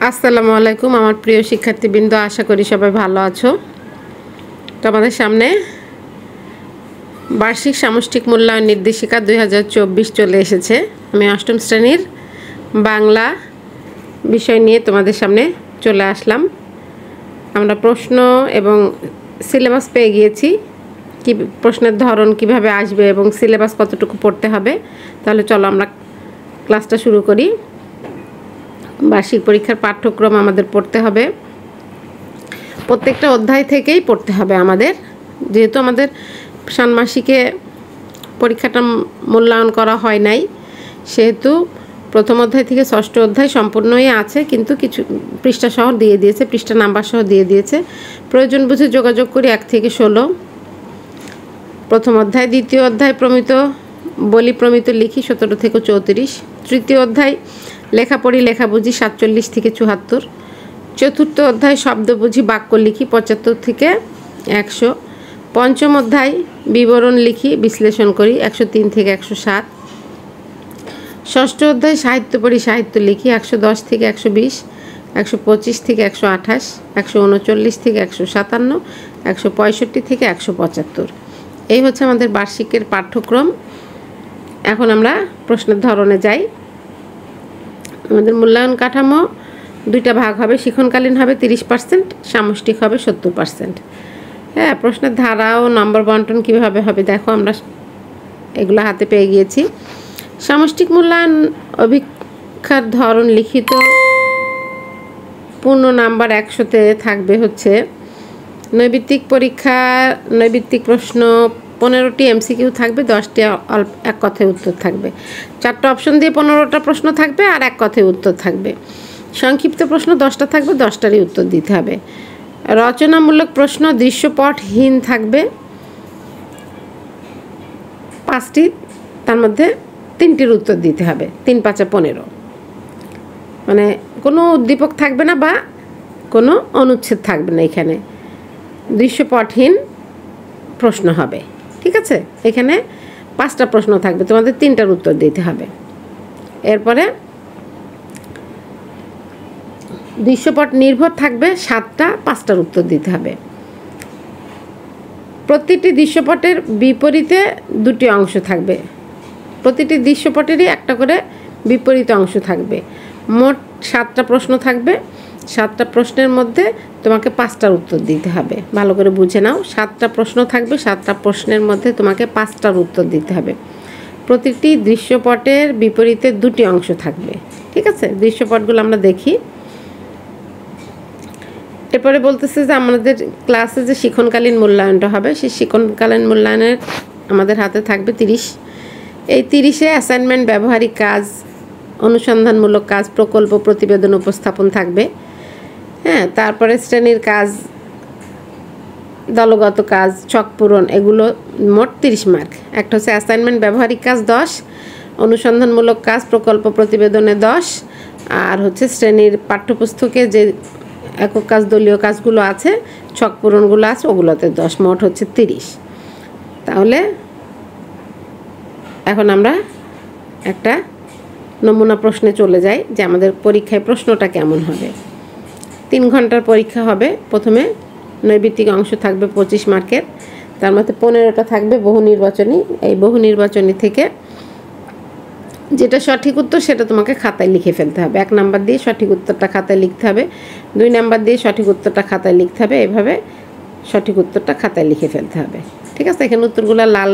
আসসালামু আলাইকুম আমার প্রিয় শিক্ষার্থীবৃন্দ, আশা করি সবাই ভালো আছো। তো আমাদের সামনে বার্ষিক সামষ্টিক মূল্যায়ন নির্দেশিকা 2024 চলে এসেছে। আমি অষ্টম শ্রেণীর বাংলা বিষয় নিয়ে তোমাদের সামনে চলে আসলাম। আমরা প্রশ্ন এবং সিলেবাস পেয়ে গিয়েছি, কি প্রশ্নের ধরন কিভাবে আসবে এবং সিলেবাস কতটুকু পড়তে হবে। তাহলে চলো আমরা ক্লাসটা শুরু করি। বার্ষিক পরীক্ষার পাঠ্যক্রম আমাদের পড়তে হবে, প্রত্যেকটা অধ্যায় থেকেই পড়তে হবে আমাদের। যেহেতু আমাদের ষান্মাসিকে পরীক্ষাটা মূল্যায়ন করা হয় নাই, সেহেতু প্রথম অধ্যায় থেকে ষষ্ঠ অধ্যায় সম্পূর্ণই আছে, কিন্তু কিছু পৃষ্ঠা সহ দিয়ে দিয়েছে, পৃষ্ঠা নাম্বার সহ দিয়ে দিয়েছে। প্রয়োজন বুঝে যোগাযোগ করি 1 থেকে 16 প্রথম অধ্যায়। দ্বিতীয় অধ্যায় প্রমিত বলি প্রমিত লিখি 17 থেকে 34। তৃতীয় অধ্যায় লেখা পড়ি লেখা বুঝি 47 থেকে 74। চতুর্থ অধ্যায় শব্দ বুঝি বাক্য লিখি 75 থেকে 100। পঞ্চম অধ্যায় বিবরণ লিখি বিশ্লেষণ করি 103 থেকে 107। ষষ্ঠ অধ্যায় সাহিত্য পড়ি সাহিত্য লিখি 110 থেকে 120, 125 থেকে 128, 139 থেকে 157, 165 থেকে 175। এই হচ্ছে আমাদের বার্ষিকের পাঠ্যক্রম। এখন আমরা প্রশ্নের ধরনে যাই। আমাদের মূল্যায়ন কাঠামো দুইটা ভাগ হবে, শিক্ষণকালীন হবে 30%, সামষ্টিক হবে 70%। হ্যাঁ, প্রশ্নের ধারা ও নম্বর বন্টন কীভাবে হবে দেখো, আমরা এগুলো হাতে পেয়ে গিয়েছি। সামষ্টিক মূল্যায়ন অভিক্ষার ধরন লিখিত পূর্ণ নাম্বার 100-তে থাকবে হচ্ছে নৈবিত্তিক পরীক্ষা, নৈবিত্তিক প্রশ্ন 15টি MCQ থাকবে, 10টি এক কথায় উত্তর থাকবে। 4টা অপশন দিয়ে 15টা প্রশ্ন থাকবে আর এক কথায় উত্তর থাকবে। সংক্ষিপ্ত প্রশ্ন 10টা থাকবে, 10টারই উত্তর দিতে হবে। রচনামূলক প্রশ্ন দৃশ্যপটহীন থাকবে 5টি, তার মধ্যে 3টির উত্তর দিতে হবে। 3 5 15, মানে কোনো উদ্দীপক থাকবে না বা কোনো অনুচ্ছেদ থাকবে না। এখানে দৃশ্যপটহীন প্রশ্ন হবে, ঠিক আছে। এখানে 5টা প্রশ্ন থাকবে, তোমাদের 3টার উত্তর দিতে হবে। এরপরে দৃশ্যপট নির্ভর থাকবে 7টা, 5টার উত্তর দিতে হবে। প্রতিটি দৃশ্যপটের বিপরীতে 2টি অংশ থাকবে, প্রতিটি দৃশ্যপটেরই একটা করে বিপরীত অংশ থাকবে। মোট 7টা প্রশ্ন থাকবে, 7টা প্রশ্নের মধ্যে তোমাকে 5টার উত্তর দিতে হবে। ভালো করে বুঝে নাও, 7টা প্রশ্ন থাকবে, 7টা প্রশ্নের মধ্যে তোমাকে 5টার উত্তর দিতে হবে। প্রতিটি দৃশ্যপটের বিপরীতে 2টি অংশ থাকবে, ঠিক আছে। দৃশ্যপটগুলো আমরা দেখি। এরপরে বলতেছে যে আমাদের ক্লাসে যে শিক্ষণকালীন মূল্যায়নটা হবে, সেই শিক্ষণকালীন মূল্যায়নের আমাদের হাতে থাকবে 30। এই 30-এ অ্যাসাইনমেন্ট, ব্যবহারিক কাজ, অনুসন্ধানমূলক কাজ, প্রকল্প, প্রতিবেদন উপস্থাপন থাকবে। হ্যাঁ, তারপরে শ্রেণীর কাজ, দলগত কাজ, ছক পূরণ, এগুলো মোট 30 মার্ক। একটা হচ্ছে অ্যাসাইনমেন্ট, ব্যবহারিক কাজ 10, অনুসন্ধানমূলক কাজ, প্রকল্প, প্রতিবেদনে 10, আর হচ্ছে শ্রেণীর পাঠ্যপুস্তকে যে একক কাজ, দলীয় কাজগুলো আছে, ছক পূরণগুলো আছে, ওগুলোতে 10, মোট হচ্ছে 30। তাহলে এখন আমরা একটা নমুনা প্রশ্নে চলে যাই যে আমাদের পরীক্ষায় প্রশ্নটা কেমন হবে। 3 ঘন্টার পরীক্ষা হবে। প্রথমে নৈবিত্তিক অংশ থাকবে 25 মার্কের, তার মধ্যে 15টা থাকবে বহু নির্বাচনী। এই বহু নির্বাচনী থেকে যেটা সঠিক উত্তর সেটা তোমাকে খাতায় লিখে ফেলতে হবে। 1 নাম্বার দিয়ে সঠিক উত্তরটা খাতায় লিখতে হবে, 2 নাম্বার দিয়ে সঠিক উত্তরটা খাতায় লিখতে হবে, এভাবে সঠিক উত্তরটা খাতায় লিখে ফেলতে হবে, ঠিক আছে। এখানে উত্তরগুলো লাল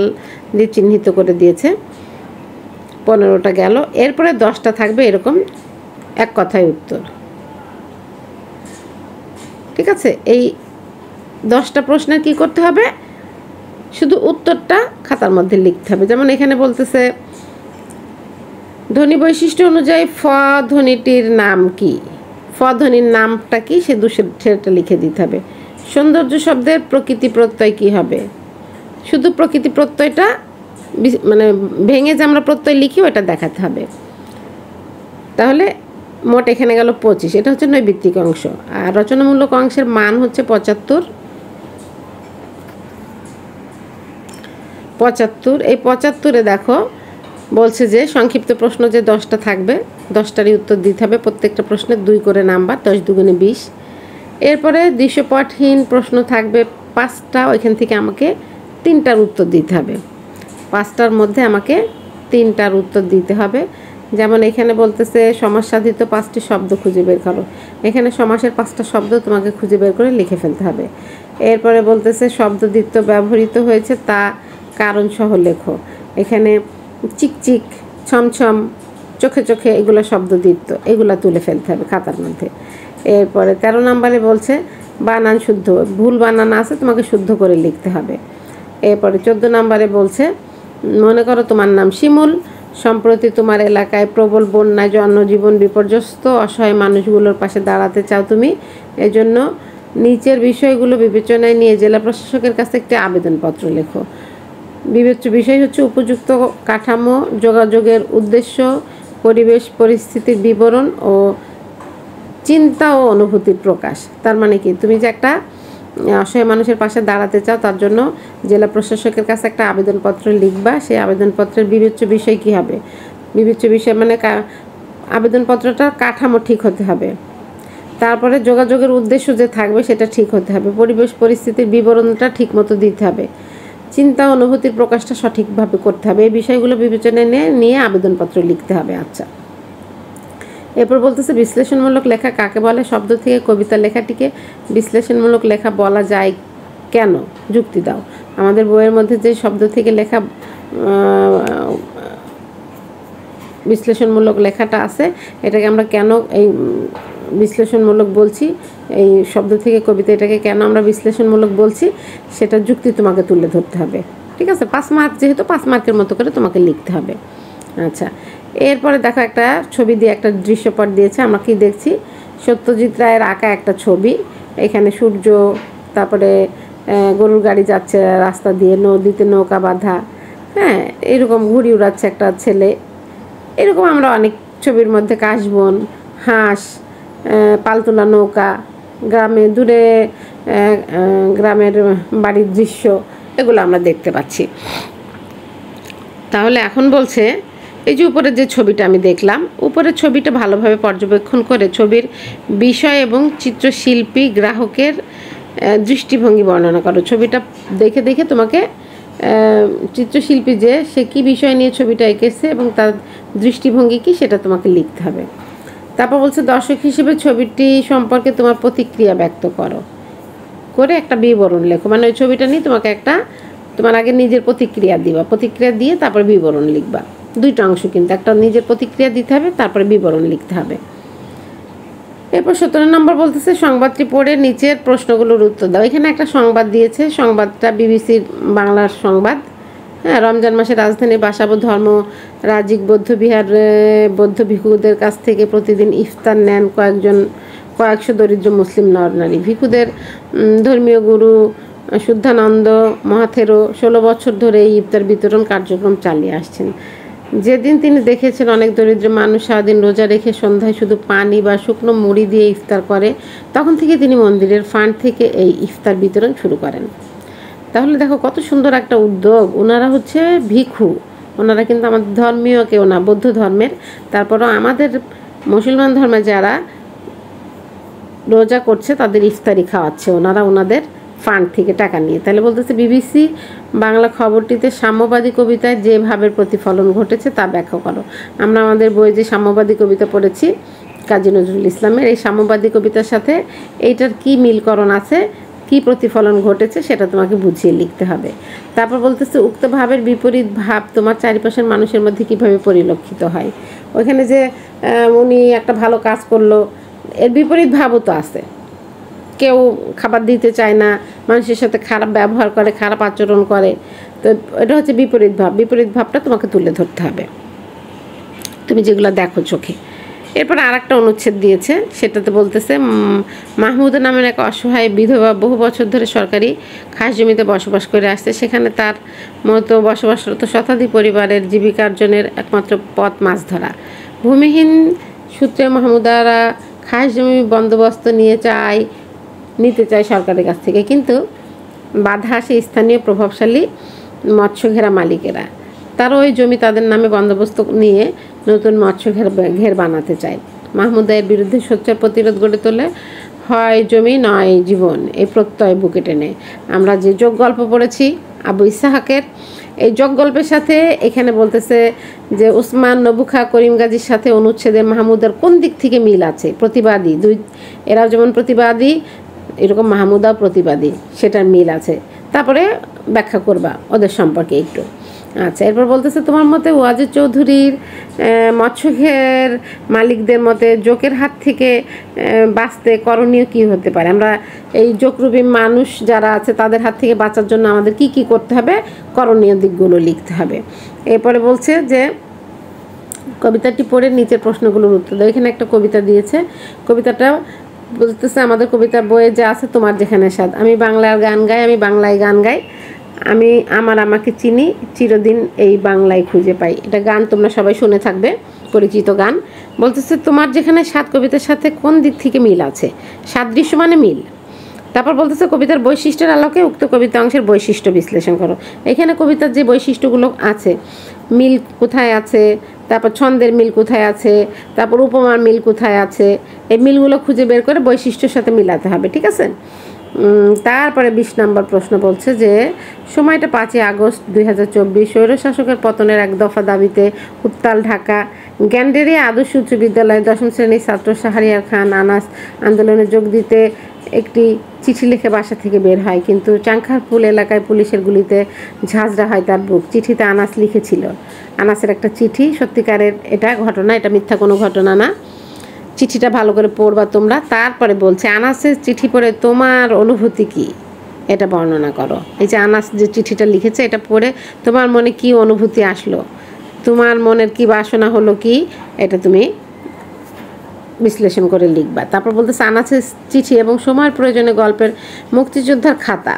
দিয়ে চিহ্নিত করে দিয়েছে। 15টা গেল। এরপরে 10টা থাকবে এরকম এক কথায় উত্তর, ঠিক আছে। এই 10টা প্রশ্নের কি করতে হবে, শুধু উত্তরটা খাতার মধ্যে লিখতে হবে। যেমন এখানে বলতেছে ধ্বনি বৈশিষ্ট্য অনুযায়ী ফ ধ্বনিটির নাম কি, ফ ধ্বনির নামটা কি সেটা লিখে দিতে হবে। সৌন্দর্য শব্দের প্রকৃতি প্রত্যয় কি হবে, শুধু প্রকৃতি প্রত্যয়টা মানে ভেঙে যে আমরা প্রত্যয় লিখি ওটা দেখাতে হবে। তাহলে মোট এখানে গেল 25, এটা হচ্ছে নৈবিত্তিক অংশ। আর রচনামূলক অংশের মান হচ্ছে 75। এই 75-এ দেখো বলছে যে সংক্ষিপ্ত প্রশ্ন যে 10টা থাকবে 10টারই উত্তর দিতে হবে, প্রত্যেকটা প্রশ্নের 2 করে নাম্বার, 10 দুগুণে 20। এরপরে দৃশ্যপটহীন প্রশ্ন থাকবে 5টা, ওইখান থেকে আমাকে 3টার উত্তর দিতে হবে। 5টার মধ্যে আমাকে 3টার উত্তর দিতে হবে। যেমন এখানে বলতেছে সমাসসাধিত 5টি শব্দ খুঁজে বের করো, এখানে সমাসের 5টা শব্দ তোমাকে খুঁজে বের করে লিখে ফেলতে হবে। এরপরে বলতেছে শব্দদ্বিত্ব ব্যবহৃত হয়েছে তা কারণসহ লেখো, এখানে চিকচিক, ছমছম, চোখে চোখে এগুলো শব্দদ্বিত্ব, এগুলো তুলে ফেলতে হবে খাতার মধ্যে। এরপরে 13 নম্বরে বলছে বানান শুদ্ধ, ভুল বানান আছে তোমাকে শুদ্ধ করে লিখতে হবে। এরপরে 14 নম্বরে বলছে মনে করো তোমার নাম শিমুল, সম্প্রতি তোমার এলাকায় প্রবল বন্যায় জনজীবন বিপর্যস্ত, অসহায় মানুষগুলোর পাশে দাঁড়াতে চাও তুমি, এজন্য নিচের বিষয়গুলো বিবেচনায় নিয়ে জেলা প্রশাসকের কাছে একটি আবেদনপত্র লেখো। বিবেচ্য বিষয় হচ্ছে উপযুক্ত কাঠামো, যোগাযোগের উদ্দেশ্য, পরিবেশ পরিস্থিতির বিবরণ ও চিন্তা ও অনুভূতির প্রকাশ। তার মানে কি, তুমি যে একটা অসহায় মানুষের পাশে দাঁড়াতে চাও তার জন্য জেলা প্রশাসকের কাছে একটা আবেদনপত্র লিখবা। সেই আবেদনপত্রের বিবেচ্য বিষয় কী হবে, বিবেচ্য বিষয় মানে আবেদনপত্রটার কাঠামো ঠিক হতে হবে, তারপরে যোগাযোগের উদ্দেশ্য যে থাকবে সেটা ঠিক হতে হবে, পরিবেশ পরিস্থিতির বিবরণটা ঠিক মতো দিতে হবে, চিন্তা অনুভূতির প্রকাশটা সঠিকভাবে করতে হবে। এই বিষয়গুলো বিবেচনায় নিয়ে আবেদনপত্র লিখতে হবে। আচ্ছা, এরপর বলতেছে বিশ্লেষণমূলক লেখা কাকে বলে, শব্দ থেকে কবিতা লেখাটিকে বিশ্লেষণমূলক লেখা বলা যায় কেন, যুক্তি দাও। আমাদের বইয়ের মধ্যে যে শব্দ থেকে লেখা বিশ্লেষণমূলক লেখাটা আছে, এটাকে আমরা কেন এই বিশ্লেষণমূলক বলছি, এই শব্দ থেকে কবিতা এটাকে কেন আমরা বিশ্লেষণমূলক বলছি, সেটা যুক্তি তোমাকে তুলে ধরতে হবে। ঠিক আছে, 5 মার্ক, যেহেতু 5 মার্কের মতো করে তোমাকে লিখতে হবে। আচ্ছা, এরপরে দেখো একটা ছবি দিয়ে একটা দৃশ্যপট দিয়েছে, আমরা কি দেখছি, সত্যজিৎ রায়ের আঁকা একটা ছবি, এখানে সূর্য, তারপরে গরুর গাড়ি যাচ্ছে রাস্তা দিয়ে, নদীতে নৌকা বাঁধা, হ্যাঁ, এরকম ঘুড়ি উড়াচ্ছে একটা ছেলে, এরকম আমরা অনেক ছবির মধ্যে কাশবন, হাঁস, পালতোলা নৌকা, গ্রামে দূরে গ্রামের বাড়ির দৃশ্য, এগুলো আমরা দেখতে পাচ্ছি। তাহলে এখন বলছে এই যে উপরের যে ছবিটা আমি দেখলাম, উপরের ছবিটা ভালোভাবে পর্যবেক্ষণ করে ছবির বিষয় এবং চিত্রশিল্পী গ্রাহকের দৃষ্টিভঙ্গি বর্ণনা করো। ছবিটা দেখে দেখে তোমাকে চিত্রশিল্পী যে সে কী বিষয় নিয়ে ছবিটা এঁকেছে এবং তার দৃষ্টিভঙ্গি কী সেটা তোমাকে লিখতে হবে। তারপর বলছে দর্শক হিসেবে ছবিটি সম্পর্কে তোমার প্রতিক্রিয়া ব্যক্ত করো, করে একটা বিবরণ লেখো। মানে ওই ছবিটা নিয়ে তোমাকে একটা, তোমার আগে নিজের প্রতিক্রিয়া দিবা, প্রতিক্রিয়া দিয়ে তারপরে বিবরণ লিখবা। 2টা অংশ, কিন্তু একটা নিজের প্রতিক্রিয়া দিতে হবে, তারপরে বিবরণ লিখতে হবে। এরপর 17 নম্বর বলতেছে সংবাদটি পড়ে নিচের প্রশ্নগুলোর উত্তর দাও। এখানে একটা সংবাদ দিয়েছে, সংবাদটা বিবিসির বাংলার সংবাদ। হ্যাঁ, রমজান মাসে রাজধানীর বাসাবো ধর্ম রাজিক বৌদ্ধবিহার বৌদ্ধ ভিক্ষুদের কাছ থেকে প্রতিদিন ইফতার নেন কয়েকশো দরিদ্র মুসলিম নর নারী। ভিক্ষুদের ধর্মীয় গুরু শুদ্ধানন্দ মহাথেরো 16 বছর ধরে এই ইফতার বিতরণ কার্যক্রম চালিয়ে আসছেন। যেদিন তিনি দেখেছেন অনেক দরিদ্র মানুষ সারাদিন রোজা রেখে সন্ধ্যায় শুধু পানি বা শুকনো মুড়ি দিয়ে ইফতার করে, তখন থেকে তিনি মন্দিরের ফান্ড থেকে এই ইফতার বিতরণ শুরু করেন। তাহলে দেখো কত সুন্দর একটা উদ্যোগ। ওনারা হচ্ছে ভিক্ষু, ওনারা কিন্তু আমাদের ধর্মীয় কেউ না, বৌদ্ধ ধর্মের, তারপরও আমাদের মুসলমান ধর্মে যারা রোজা করছে তাদের ইফতারি খাওয়াচ্ছে ওনারা ওনাদের ফান্ড থেকে টাকা নিয়ে। তাহলে বলতেছে বিবিসি বাংলা খবরটিতে সাম্যবাদী কবিতায় যে ভাবের প্রতিফলন ঘটেছে তা ব্যাখ্যা করো। আমরা আমাদের বইয়ে যে সাম্যবাদী কবিতা পড়েছি কাজী নজরুল ইসলামের, এই সাম্যবাদী কবিতার সাথে এইটার কি মিলকরণ আছে, কি প্রতিফলন ঘটেছে সেটা তোমাকে বুঝিয়ে লিখতে হবে। তারপর বলতেছে উক্ত ভাবের বিপরীত ভাব তোমার চারিপাশের মানুষের মধ্যে কিভাবে পরিলক্ষিত হয়। ওইখানে যে উনি একটা ভালো কাজ করলো, এর বিপরীত ভাবও তো আছে। কেউ খাবার দিতে চায় না, মানুষের সাথে খারাপ ব্যবহার করে, খারাপ আচরণ করে, তো এটা হচ্ছে বিপরীত ভাব। বিপরীত ভাবটা তোমাকে তুলে ধরতে হবে তুমি যেগুলো দেখো চোখে। এরপর আর একটা অনুচ্ছেদ দিয়েছে, সেটাতে বলতেছে মাহমুদা নামের এক অসহায় বিধবা বহু বছর ধরে সরকারি খাস জমিতে বসবাস করে আসছে। সেখানে তার মতো বসবাসরত শতাধিক পরিবারের জীবিকার্জনের একমাত্র পথ মাছ ধরা। ভূমিহীন সূত্রে মাহমুদারা খাস জমি বন্দোবস্ত নিতে চায় সরকারের কাছ থেকে, কিন্তু বাধা আসে স্থানীয় প্রভাবশালী মৎস্য ঘেরা মালিকেরা। তারা ওই জমি তাদের নামে বন্দোবস্ত নিয়ে নতুন মৎস্য ঘের বানাতে চায়। মাহমুদা এর বিরুদ্ধে সোচ্চার প্রতিরোধ গড়ে তোলে। হয় জমি নয় জীবন, এই প্রত্যয় বুকে টেনে। আমরা যে যোগ গল্প পড়েছি আবু ইসাহাকের, এই যোগ গল্পের সাথে এখানে বলতেছে যে উসমান, নবুখা, করিম গাজীর সাথে অনুচ্ছেদে মাহমুদার কোন দিক থেকে মিল আছে? প্রতিবাদী এরাও যেমন প্রতিবাদী, এরকম মাহমুদাও প্রতিবাদী, সেটার মিল আছে। তারপরে ব্যাখ্যা করবা ওদের সম্পর্কে একটু। আচ্ছা, এরপর বলতেছে তোমার মতে ওয়াজেদ চৌধুরীর মৎস্যঘের মালিকদের মতে জোকের হাত থেকে বাঁচতে করণীয় কী হতে পারে? আমরা এই জোকরূপী মানুষ যারা আছে তাদের হাত থেকে বাঁচার জন্য আমাদের কি কি করতে হবে, করণীয় দিকগুলো লিখতে হবে। এরপরে বলছে যে কবিতাটি পড়ে নিচের প্রশ্নগুলোর উত্তর দাও। এখানে একটা কবিতা দিয়েছে, কবিতাটা বলতেছে আমাদের কবিতার বইয়ে যা আছে তোমার যেখানে স্বাদ। আমি বাংলার গান গাই, আমি বাংলায় গান গাই, আমি আমাকে চিনি, চিরদিন এই বাংলায় খুঁজে পাই। এটা গান তোমরা সবাই শুনে থাকবে, পরিচিত গান। বলতেছে তোমার যেখানে স্বাদ কবিতার সাথে কোন দিক থেকে মিল আছে? সাদৃশ্য মানে মিল। তারপর বলতেছে কবিতার বৈশিষ্ট্যের আলোকে উক্ত কবিতা অংশের বৈশিষ্ট্য বিশ্লেষণ করো। এখানে কবিতার যে বৈশিষ্ট্যগুলো আছে, মিল কোথায় আছে, তারপর ছন্দের মিল কোথায় আছে, তারপর উপমার মিল কোথায় আছে, এই মিলগুলো খুঁজে বের করে বৈশিষ্ট্যের সাথে মিলাতে হবে, ঠিক আছে? তারপরে 20 নম্বর প্রশ্ন বলছে যে সময়টা 5ই আগস্ট 2024, স্বৈরশাসকের পতনের এক দফা দাবিতে উত্তাল ঢাকা। গ্যান্ডেরিয়া আদর্শ উচ্চ বিদ্যালয়ের 10ম শ্রেণীর ছাত্র শাহরিয়ার খান আনাস আন্দোলনে যোগ দিতে একটি চিঠি লিখে বাসা থেকে বের হয়, কিন্তু চাংখারপুল এলাকায় পুলিশের গুলিতে ঝাঁঝরা হয় তার বুক। চিঠিতে আনাস লিখেছিল, আনাসের একটা চিঠি, সত্যিকারের এটা ঘটনা, এটা মিথ্যা কোনো ঘটনা না। চিঠিটা ভালো করে পড়বা তোমরা। তারপরে বলছে আনাসের চিঠি পড়ে তোমার অনুভূতি কি, এটা বর্ণনা করো। এই যে আনাস যে চিঠিটা লিখেছে, এটা পড়ে তোমার মনে কি অনুভূতি আসলো, তোমার মনের কি বাসনা হলো, কি এটা তুমি বিশ্লেষণ করে লিখবা। তারপর বলতেছে আনাসের চিঠি এবং সময়ের প্রয়োজনে গল্পের মুক্তিযোদ্ধার খাতা।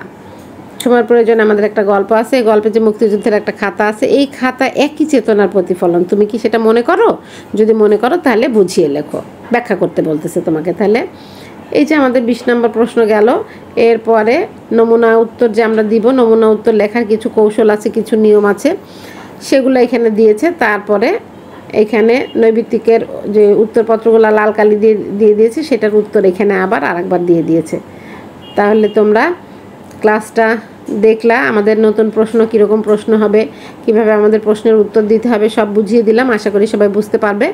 সময়ের প্রয়োজনে আমাদের একটা গল্প আছে, এই গল্পে যে মুক্তিযুদ্ধের একটা খাতা আছে, এই খাতা একই চেতনার প্রতিফলন। তুমি কি সেটা মনে করো? যদি মনে করো তাহলে বুঝিয়ে লেখো, ব্যাখ্যা করতে বলতেছে তোমাকে। তাহলে এই যে আমাদের 20 নম্বর প্রশ্ন গেল। এরপরে নমুনা উত্তর যে আমরা দিব, নমুনা উত্তর লেখার কিছু কৌশল আছে, কিছু নিয়ম আছে, সেগুলো এখানে দিয়েছে। তারপরে এখানে নৈবিত্তিকের যে উত্তরপত্রগুলো লাল কালি দিয়ে দিয়েছে, সেটার উত্তর এখানে আবার আরেকবার দিয়ে দিয়েছে। তাহলে তোমরা ক্লাসটা দেখলা, আমাদের নতুন প্রশ্ন কীরকম প্রশ্ন হবে, কিভাবে আমাদের প্রশ্নের উত্তর দিতে হবে, সব বুঝিয়ে দিলাম। আশা করি সবাই বুঝতে পারবে।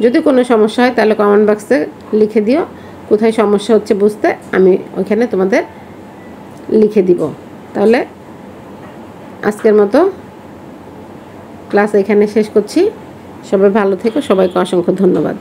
যদি কোনো সমস্যা হয় তাহলে কমেন্ট বক্সে লিখে দিও, কোথায় সমস্যা হচ্ছে বুঝতে, আমি ওইখানে তোমাদের লিখে দিব। তাহলে আজকের মতো ক্লাস এখানে শেষ করছি। সবাই ভালো থেকো, সবাইকে অসংখ্য ধন্যবাদ।